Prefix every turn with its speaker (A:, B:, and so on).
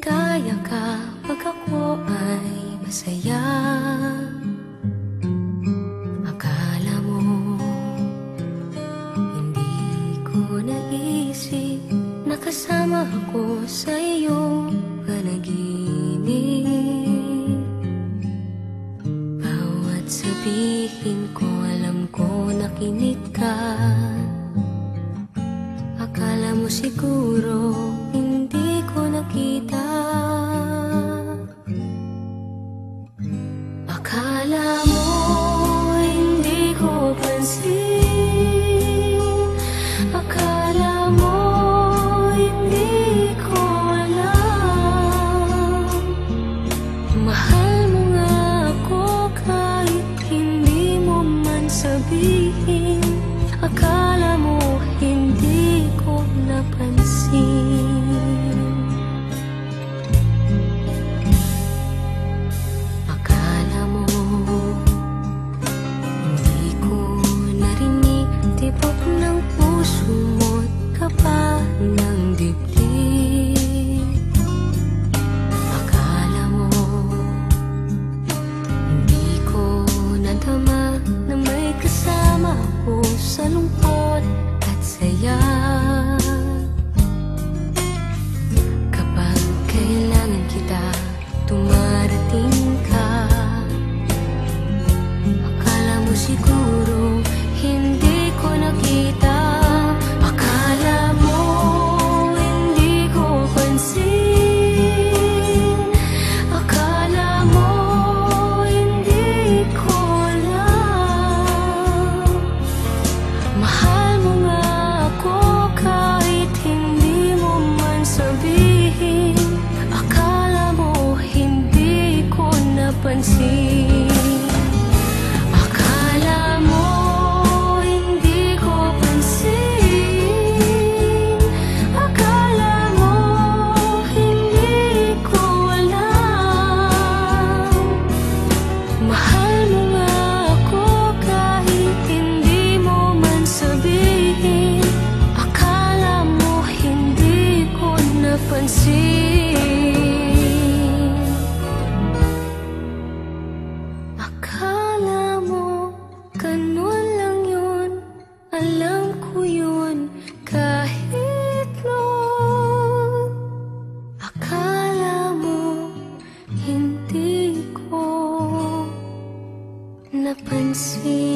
A: maligaya ka pag ako ay masaya. Akala mo hindi ko naisip na kasama ako sa iyong panaginip. Bawat sabihin ko alam ko nakinig ka. Akala mo siguro hindi ko nakita. Akala mo hindi ko pansin. Akala mo hindi ko alam. Mahal mo nga ako kahit hindi mo man sabihin. Akala mo hindi ko napansin. Akala mo hindi ko narinig tibok ng puso mo't kaba ng dibdib. Akala mo hindi ko nadama na may kasama ako sa lungkot at saya. Kapag kailangan kita, dumarating ka. Akala mo siguro hindi ko nakita. Akala mo hindi ko pansin. Akala mo hindi ko alam. Mahal mo nga ako kahit hindi mo man sabihin. Akala mo hindi ko napansin. Akala mo hindi ko pansin. Akala mo hindi ko alam. Mahal mo nga ako kahit hindi mo man sabihin. Akala mo hindi ko napansin. Akala mo ganun lang yun. Alam ko yun kahit noon. Akala mo hindi ko napansin.